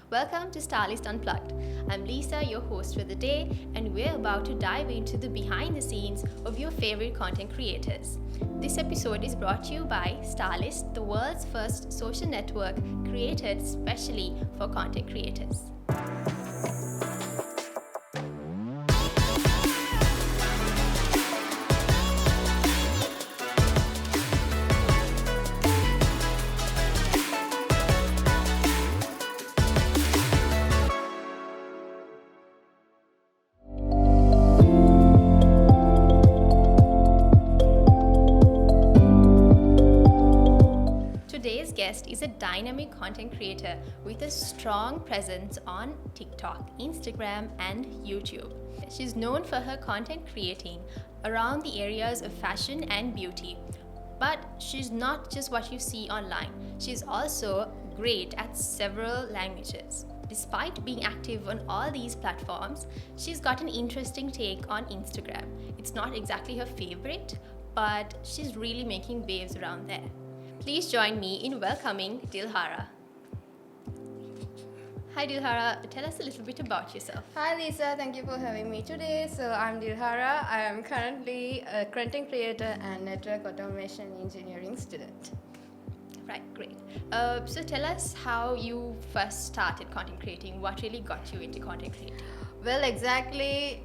Welcome to Starlyst Unplugged. I'm Lisa, your host for the day, and we're about to dive into the behind the scenes of your favorite content creators. This episode is brought to you by Starlyst, the world's first social network created specially for content creators. Today's guest is a dynamic content creator with a strong presence on TikTok, Instagram, and YouTube. She's known for her content creating around the areas of fashion and beauty. But she's not just what you see online. She's also great at several languages. Despite being active on all these platforms, she's got an interesting take on Instagram. It's not exactly her favorite, but she's really making waves around there. Please join me in welcoming Dilhara. Hi Dilhara, tell us a little bit about yourself. Hi Lisa, thank you for having me today. So I'm Dilhara. I am currently a content creator and network automation engineering student. Right, great. So tell us how you first started content creating. What really got you into content creating? Well, exactly.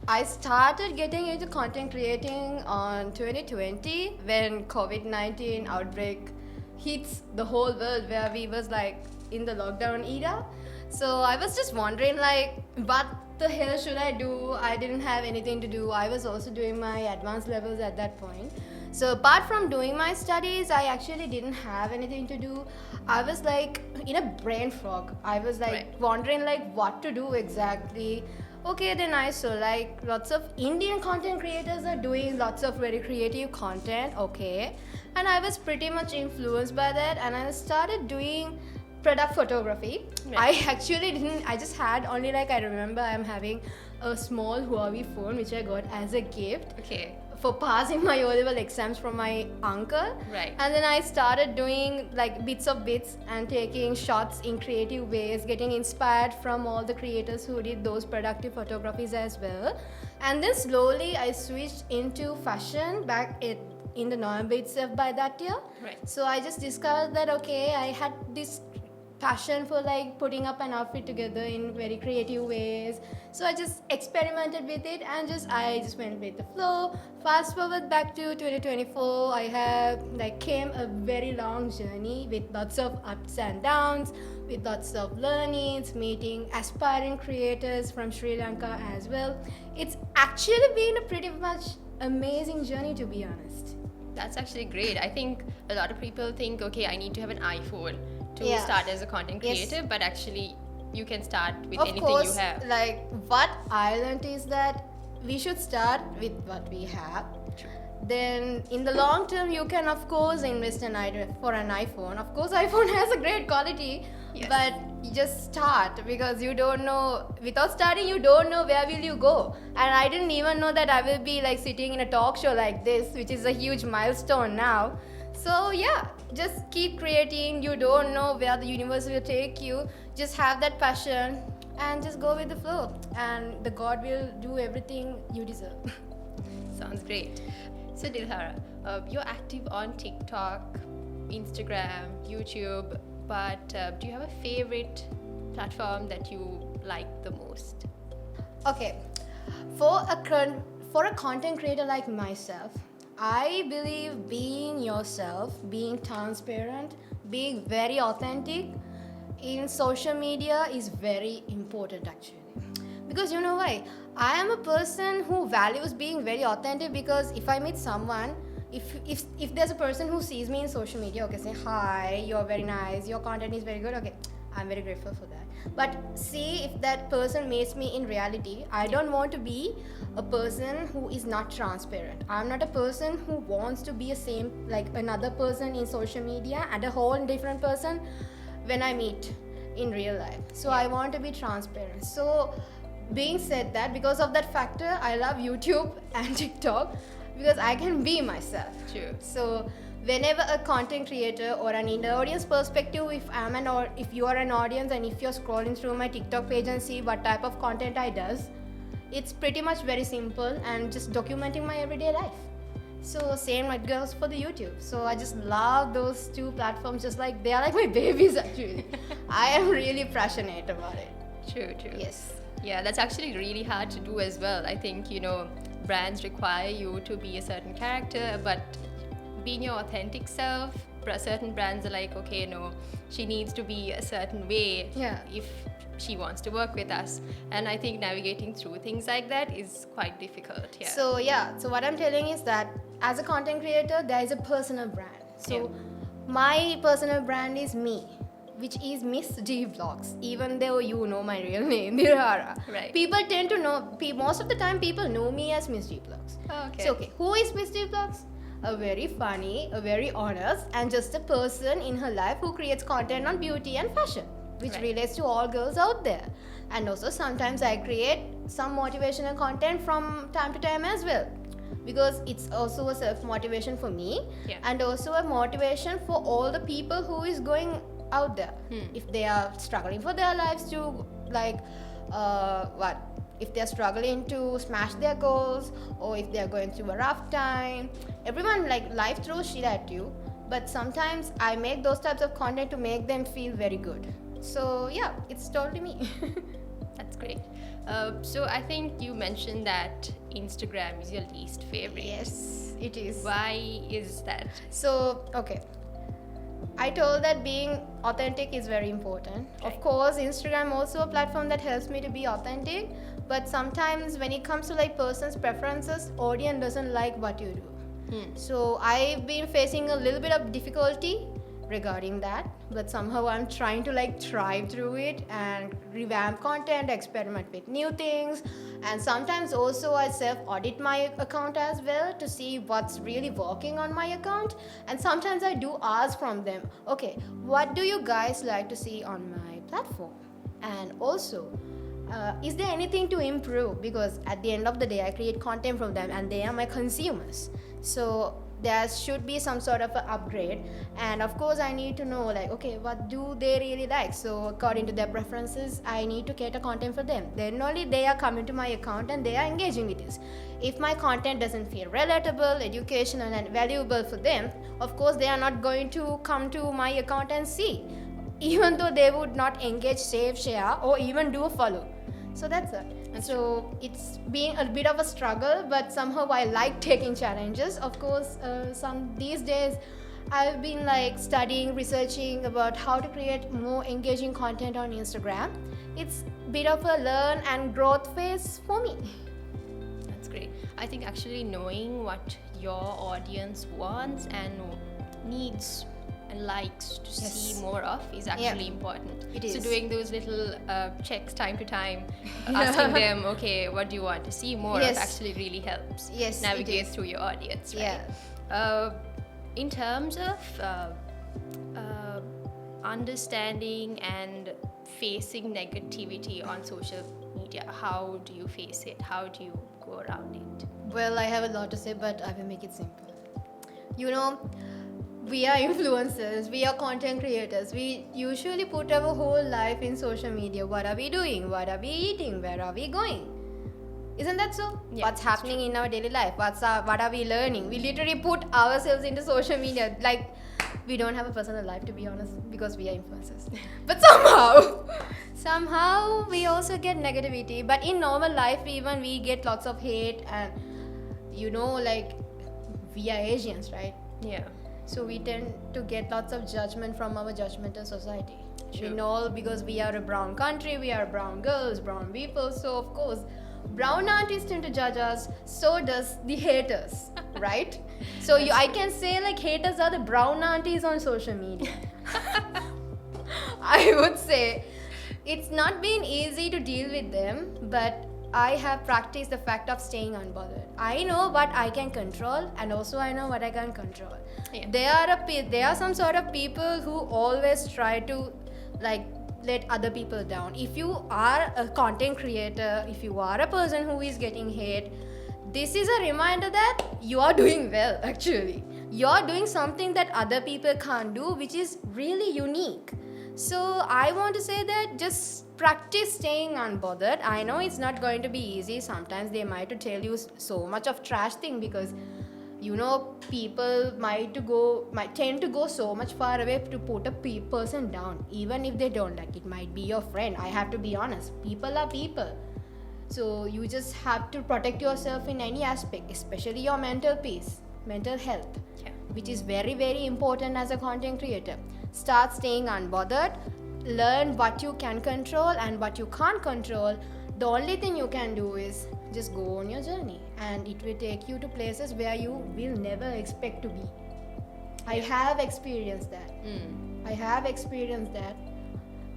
I started getting into content creating on 2020 when COVID-19 outbreak hits the whole world, where we was like in the lockdown era. So I was just wondering like, what the hell should I do? I didn't have anything to do. I was also doing my advanced levels at that point. So apart from doing my studies, I actually didn't have anything to do. I was like in a brain fog. I was like wondering like what to do exactly. Okay, then I saw like lots of Indian content creators are doing lots of very creative content. Okay, and I was pretty much influenced by that, and I started doing product photography. I actually didn't. I just had only like, I remember I'm having a small Huawei phone which I got as a gift. Okay. For passing my O-level exams from my uncle. Right. And then I started doing like bits and taking shots in creative ways, getting inspired from all the creators who did those productive photographies as well. And then slowly I switched into fashion back in the November itself by that year. Right. So I just discovered that okay, I had this passion for like putting up an outfit together in very creative ways. So I just experimented with it and I just went with the flow. Fast forward back to 2024, I have like came a very long journey with lots of ups and downs, with lots of learnings, meeting aspiring creators from Sri Lanka as well. It's actually been a pretty much amazing journey, to be honest. That's actually great. I think a lot of people think, okay, I need to have an iPhone to start as a content creator, but actually you can start with anything you have. Like what I learned is that we should start with what we have. True. Then in the long term you can of course invest for an iPhone. Of course iPhone has a great quality, but you just start, because you don't know, without starting you don't know where will you go. And I didn't even know that I will be like sitting in a talk show like this, which is a huge milestone now. So yeah, just keep creating. You don't know where the universe will take you. Just have that passion and just go with the flow, and the God will do everything you deserve. Sounds great. So Dilhara, you're active on TikTok, Instagram, YouTube, but do you have a favorite platform that you like the most? Okay, for a content creator like myself, I believe being yourself, being transparent, being very authentic in social media is very important actually. Because you know why? I am a person who values being very authentic, because if I meet someone, if there's a person who sees me in social media, okay, say hi, you're very nice, your content is very good, okay, I'm very grateful for that. But see, if that person meets me in reality, I don't want to be a person who is not transparent. I'm not a person who wants to be like another person in social media and a whole different person when I meet in real life. So I want to be transparent. So being said that, because of that factor, I love YouTube and TikTok, because I can be myself. True. So whenever a content creator or an in the audience perspective, if you are an audience and if you're scrolling through my TikTok page and see what type of content I does, it's pretty much very simple and just documenting my everyday life. So same it goes for the YouTube. So I just love those two platforms, just like they are like my babies actually. I am really passionate about it. True. Yes. Yeah, that's actually really hard to do as well. I think, brands require you to be a certain character, but being your authentic self, certain brands are like, okay, no, she needs to be a certain way if she wants to work with us. And I think navigating through things like that is quite difficult. Yeah. So what I'm telling is that as a content creator, there is a personal brand. So my personal brand is me, which is Miss D Vlogs, even though you know my real name, Dilhara. Right. People tend to know, most of the time people know me as Miss D Vlogs. Oh, okay. So who is Miss D Vlogs? A very funny, a very honest, and just a person in her life who creates content on beauty and fashion, which relates to all girls out there. And also sometimes I create some motivational content from time to time as well, because it's also a self-motivation for me and also a motivation for all the people who is going out there. If they are struggling for their lives to if they're struggling to smash their goals, or if they're going through a rough time, everyone, like, life throws shit at you, but sometimes I make those types of content to make them feel very good. So yeah, it's totally me. That's great. So I think you mentioned that Instagram is your least favorite. Yes, it is. Why is that? So, okay, I told that being authentic is very important. Right. Of course, Instagram also a platform that helps me to be authentic, but sometimes when it comes to like person's preferences, audience doesn't like what you do. So I've been facing a little bit of difficulty regarding that, but somehow I'm trying to thrive through it and revamp content, experiment with new things, and sometimes also I self-audit my account as well to see what's really working on my account. And sometimes I do ask from them, okay, what do you guys like to see on my platform? And also, is there anything to improve? Because at the end of the day, I create content from them and they are my consumers. So there should be some sort of an upgrade, and of course I need to know okay, what do they really like? So according to their preferences, I need to cater content for them. Then only they are coming to my account and they are engaging with this. If my content doesn't feel relatable, educational and valuable for them, of course they are not going to come to my account and see, even though they would not engage, save, share, or even do a follow. So that's it. So it's been a bit of a struggle, but somehow I like taking challenges. Of course, these days I've been studying, researching about how to create more engaging content on Instagram. It's a bit of a learn and growth phase for me. That's great. I think actually knowing what your audience wants and needs and likes to see more of is actually important. It is. So doing those little checks time to time, asking them, okay, what do you want to see more of, actually really helps navigate through your audience, right? In terms of understanding and facing negativity on social media, how do you face it? How do you go around it? Well, I have a lot to say, but I will make it simple. We are influencers, we are content creators. We usually put our whole life in social media. What are we doing? What are we eating? Where are we going? Isn't that so? Yeah, what's happening in our daily life? What are we learning? We literally put ourselves into social media. We don't have a personal life, to be honest, because we are influencers. But somehow we also get negativity. But in normal life, even we get lots of hate, and we are Asians, right? Yeah. So we tend to get lots of judgment from our judgmental society. True. We know, because we are a brown country, we are brown girls, brown people. So of course, brown aunties tend to judge us. So does the haters, right? So I can say haters are the brown aunties on social media. I would say it's not been easy to deal with them, but I have practiced the fact of staying unbothered. I know what I can control, and also I know what I can't control. Yeah. There are some sort of people who always try to let other people down. If you are a content creator, if you are a person who is getting hate, this is a reminder that you are doing well, actually. you're doing something that other people can't do, which is really unique. So I want to say that just practice staying unbothered. I know it's not going to be easy. Sometimes they might tell you so much of trash thing, because people might tend to go so much far away to put a person down, even if they don't like it. Might be your friend. I have to be honest. People are people. So you just have to protect yourself in any aspect, especially your mental peace, mental health, which is very, very important as a content creator. Start staying unbothered. Learn what you can control and what you can't control. The only thing you can do is just go on your journey, and it will take you to places where you will never expect to be. I have experienced that.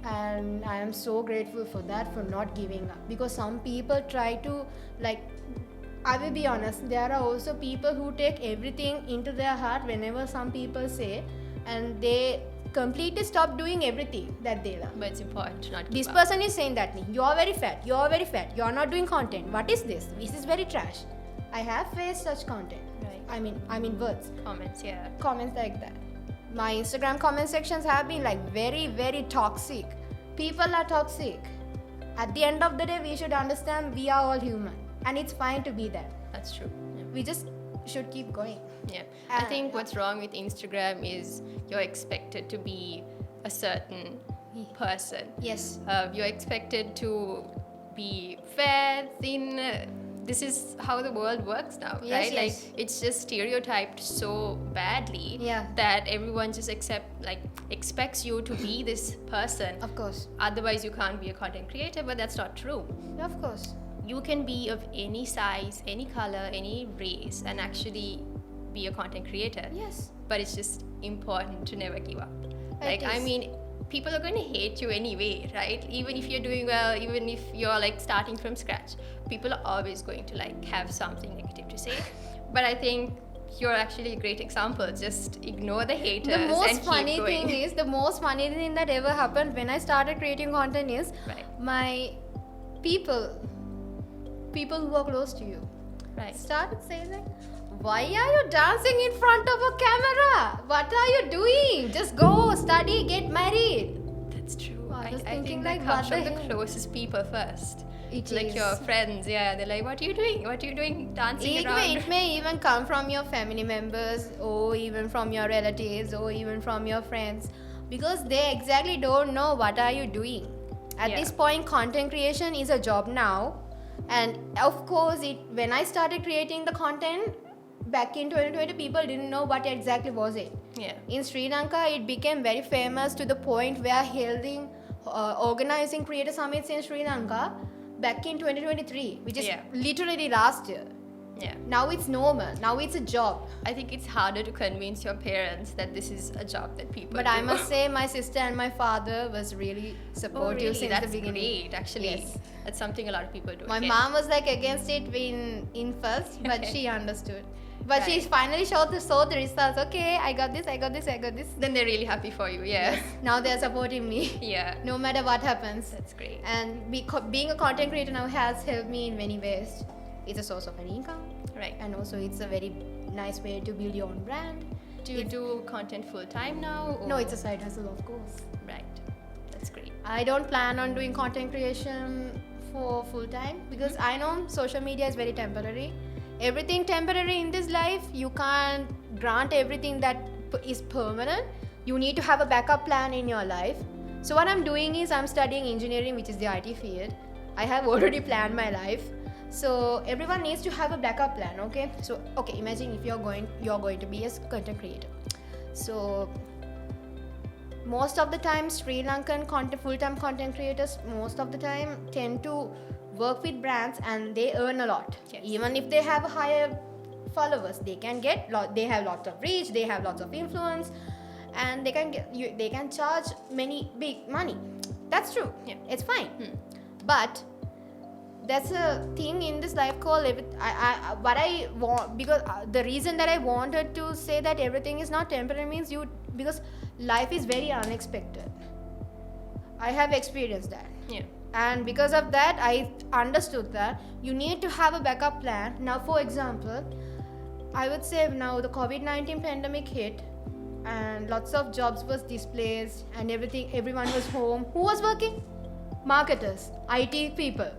And I am so grateful for that, for not giving up. Because some people try to, I will be honest, there are also people who take everything into their heart whenever some people say, and they completely stop doing everything that they love. But it's important to not give This up. person is saying that, you're very fat, you're not doing content. What is this? This is very trash. I have faced such content. Right. I mean words. Comments like that. My Instagram comment sections have been very, very toxic. People are toxic. At the end of the day, we should understand we are all human, and it's fine to be that. That's true. We just should keep going. Yeah. I think what's wrong with Instagram is you're expected to be a certain person. Yes. You're expected to be fair, thin. This is how the world works now, Yes, right? yes. It's just stereotyped so badly that everyone just expects you to be this person. Of course. Otherwise, you can't be a content creator, but that's not true. Yeah, of course. You can be of any size, any color, any race, and actually be a content creator. Yes. But it's just important to never give up. It is. People are going to hate you anyway, right? Even if you're doing well, even if you're starting from scratch, people are always going to have something negative to say. But I think you're actually a great example. Just ignore the haters. The most and funny keep going. thing is, the most funny thing that ever happened when I started creating content is my people who are close to you started saying why are you dancing in front of a camera? What are you doing? Just go study, get married. That's true. I was I thinking think that comes from the hell? closest people first. It Like is. your friends, they're like, what are you doing? What are you doing dancing It around? may even come from your family members, or even from your relatives, or even from your friends, because they exactly don't know what are you doing. At this point, content creation is a job now. And of course, when I started creating the content back in 2020, people didn't know what exactly was it. Yeah. In Sri Lanka, it became very famous to the point where organizing creator summits in Sri Lanka back in 2023, which is literally last year. Yeah. Now it's normal. Now it's a job. I think it's harder to convince your parents that this is a job that people But do. I must say, my sister and my father was really supportive since That's the beginning. great, actually. Yes. That's something a lot of people do. My mom was against it in first, but she understood. But she finally saw the results. Okay, I got this. Then they're really happy for you, Now they're supporting me. Yeah. No matter what happens. That's great. And being a content creator now has helped me in many ways. It's a source of an income. Right. And also it's a very nice way to build your own brand. Do you do content full time now? Or? No, it's a side hustle, of course. Right. That's great. I don't plan on doing content creation for full time, because I know social media is very temporary. Everything temporary in this life, you can't grant everything that is permanent. You need to have a backup plan in your life. So what I'm doing is I'm studying engineering, which is the IT field. I have already planned my life. So everyone needs to have a backup plan, okay? So imagine if you're going to be a content creator. So most of the time, Sri Lankan full-time content creators most of the time tend to work with brands, and they earn a lot. Yes. Even if they have higher followers, they have lots of reach, they have lots of influence, and they can charge many big money. That's true. Yeah. It's fine. But that's a thing in this life called what I want, because the reason that I wanted to say that everything is not temporary means because life is very unexpected. I have experienced that. Yeah. And because of that, I understood that you need to have a backup plan. Now, for example, I would say now the COVID-19 pandemic hit and lots of jobs was displaced and everyone was home. Who was working? Marketers, IT people,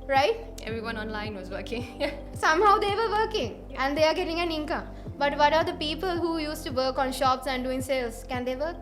right? Everyone online was working. Somehow they were working and they are getting an income. But what are the people who used to work on shops and doing sales? Can they work?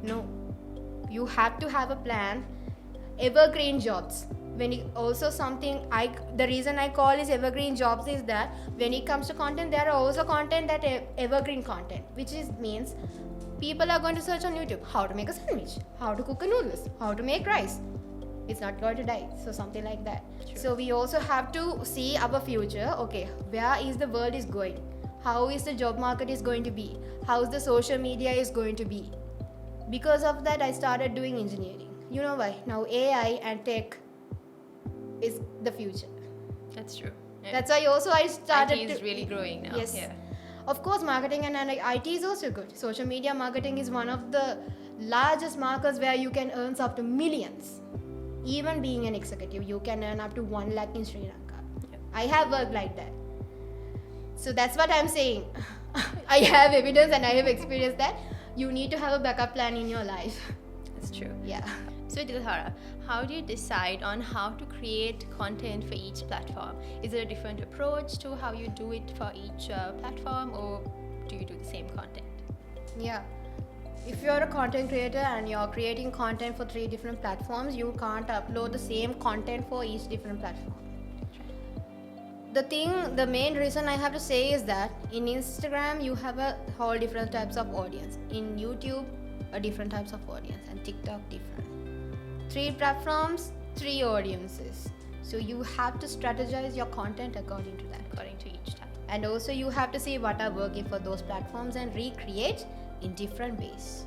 No. You have to have a plan. Evergreen jobs. The reason I call is evergreen jobs is that when it comes to content, there are also content that evergreen content, means people are going to search on YouTube how to make a sandwich, how to cook a noodles, how to make rice. It's not going to die. So something like that. Sure. So we also have to see our future. Okay, where is the world is going? How is the job market is going to be? How is the social media is going to be? Because of that, I started doing engineering. You know why? Now AI and tech is the future. That's true. Yeah. That's why also I started IT is really growing now. Yes. Yeah. Of course, marketing and IT is also good. Social media marketing is one of the largest markets where you can earn up to millions. Even being an executive, you can earn up to 1 lakh in Sri Lanka. Yeah. I have worked like that. So that's what I'm saying. I have evidence and I have experienced that you need to have a backup plan in your life. That's true. Yeah. So Dilhara, how do you decide on how to create content for each platform? Is there a different approach to how you do it for each platform, or do you do the same content? Yeah. If you're a content creator and you're creating content for 3 different platforms, you can't upload the same content for each different platform. The main reason I have to say is that in Instagram, you have a whole different types of audience. In YouTube, a different types of audience, and TikTok different. 3 platforms, 3 audiences. So you have to strategize your content according to that. According to each type. And also you have to see what are working for those platforms and recreate in different ways.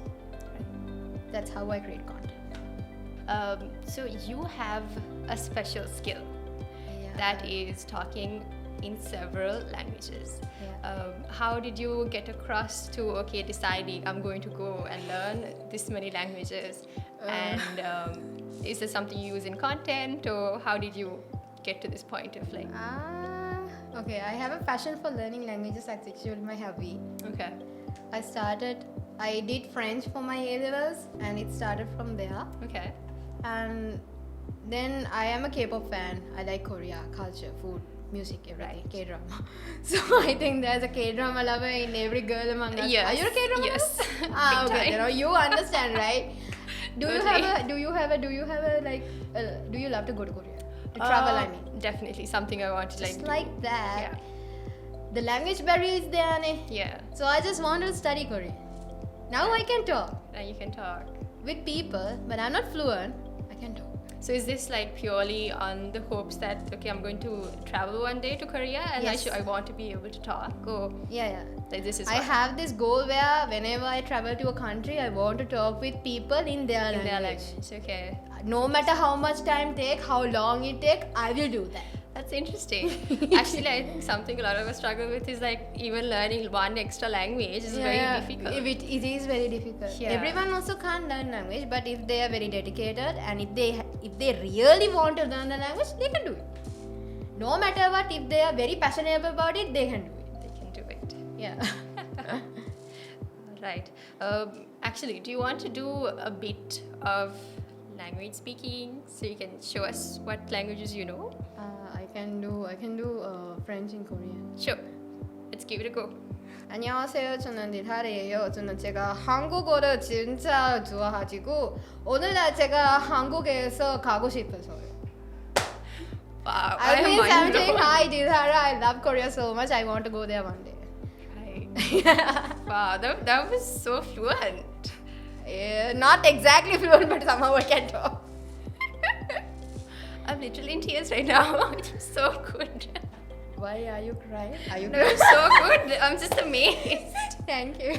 Right. That's how I create content. So you have a special skill that is talking in several languages. Yeah. How did you get across to deciding I'm going to go and learn this many languages? And is this something you use in content, or how did you get to this point of like? Okay, I have a passion for learning languages. That's actually my hobby. Okay. I did French for my A-levels and it started from there. Okay. And then I am a K-pop fan. I like Korea, culture, food, music, everything. Right. K-drama. So I think there's a K-drama lover in every girl among us. Yes. Are you a K-drama Yes. lover? Big Okay. time. You understand, right? Do you love to go to Korea? To travel, I mean. Definitely something I want to Just do. like that. Yeah. The language barrier is there, ne? Yeah. So I just wanted to study Korean. Now I can talk Now you can talk. with people, but I'm not fluent. I can talk. So is this like purely on the hopes that I'm going to travel one day to Korea and Yes. I want to be able to talk, or Yeah. like this is I have this goal where whenever I travel to a country, I want to talk with people in their in their language. language. Okay. No matter how much time take, how long it take, I will do that. That's interesting. Actually, I think something a lot of us struggle with is like even learning one extra language is very difficult. It is very difficult. Yeah. Everyone also can't learn language, but if they are very dedicated and if they really want to learn the language, they can do it. No matter what, if they are very passionate about it, they can do it. They can do it. Yeah. Right. Actually, do you want to do a bit of language speaking so you can show us what languages you know? I can do French and Korean. Sure. Let's give it a go. 안녕하세요. 저는 딜하리예요. 제가 한국어를 진짜 좋아가지고 오늘날 제가 한국에서 가고 싶어서요. Wow. I mean am mind something. blown. Hi Dilhara, I love Korea so much. I want to go there one day. Right. Wow, that was so fluent. Yeah, not exactly fluent, but somehow I can talk. I'm literally in tears right now. It was so good. Why are you crying? Are you No, it was so good. I'm just amazed. Thank you.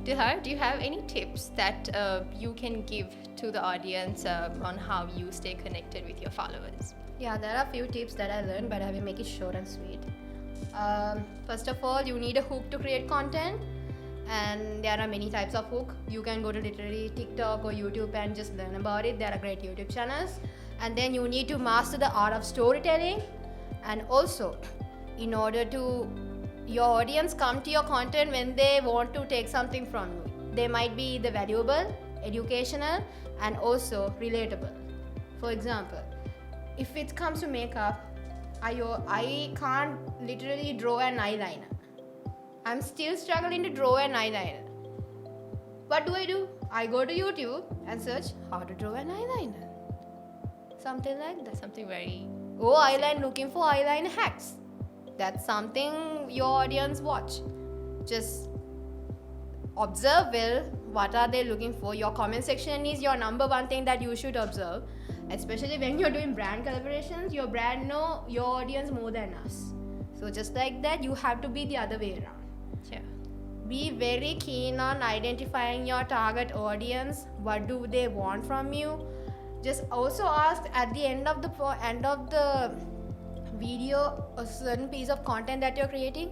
Dilhara, do you have any tips that you can give to the audience on how you stay connected with your followers? Yeah, there are a few tips that I learned, but I will make it short and sweet. First of all, you need a hook to create content, and there are many types of hook. You can go to literally TikTok or YouTube and just learn about it. There are great YouTube channels. And then you need to master the art of storytelling, and also in order to your audience come to your content when they want to take something from you. They might be either valuable, educational, and also relatable. For example, if it comes to makeup, I can't literally draw an eyeliner. I'm still struggling to draw an eyeliner. What do? I go to YouTube and search how to draw an eyeliner. Something like that. Something very... Oh, eyeliner, looking for eyeliner hacks. That's something your audience watch. Just observe well what are they looking for. Your comment section is your number one thing that you should observe. Especially when you're doing brand collaborations, your brand know your audience more than us. So just like that, you have to be the other way around. Yeah. Be very keen on identifying your target audience. What do they want from you? Just also ask at the end of the video, a certain piece of content that you're creating.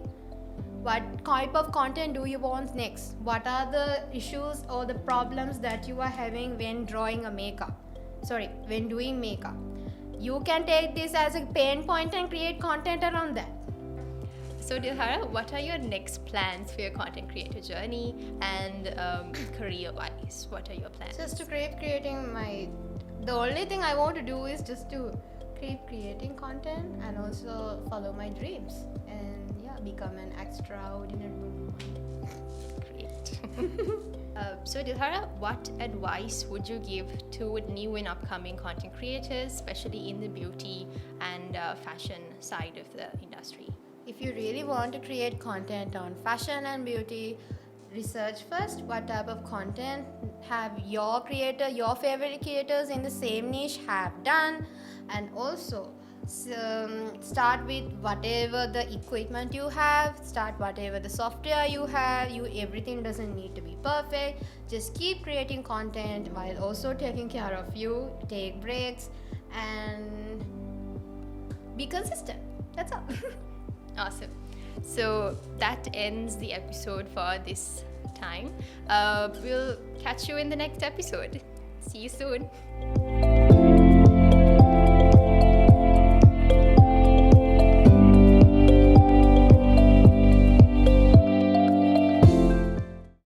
What type of content do you want next? What are the issues or the problems that you are having when when doing makeup? You can take this as a pain point and create content around that. So Dilhara, what are your next plans for your content creator journey and career-wise? What are your plans? Just to keep creating the only thing I want to do is just to keep creating content and also follow my dreams and become an extraordinary woman. Great. So Dilhara, what advice would you give to new and upcoming content creators, especially in the beauty and fashion side of the industry? If you really want to create content on fashion and beauty, research first what type of content have your favorite creators in the same niche have done, and also start with whatever the equipment you have, start whatever the software you have. Everything doesn't need to be perfect. Just keep creating content while also taking care of you. Take breaks and be consistent. That's all. Awesome. So that ends the episode for this time. We'll catch you in the next episode. See you soon.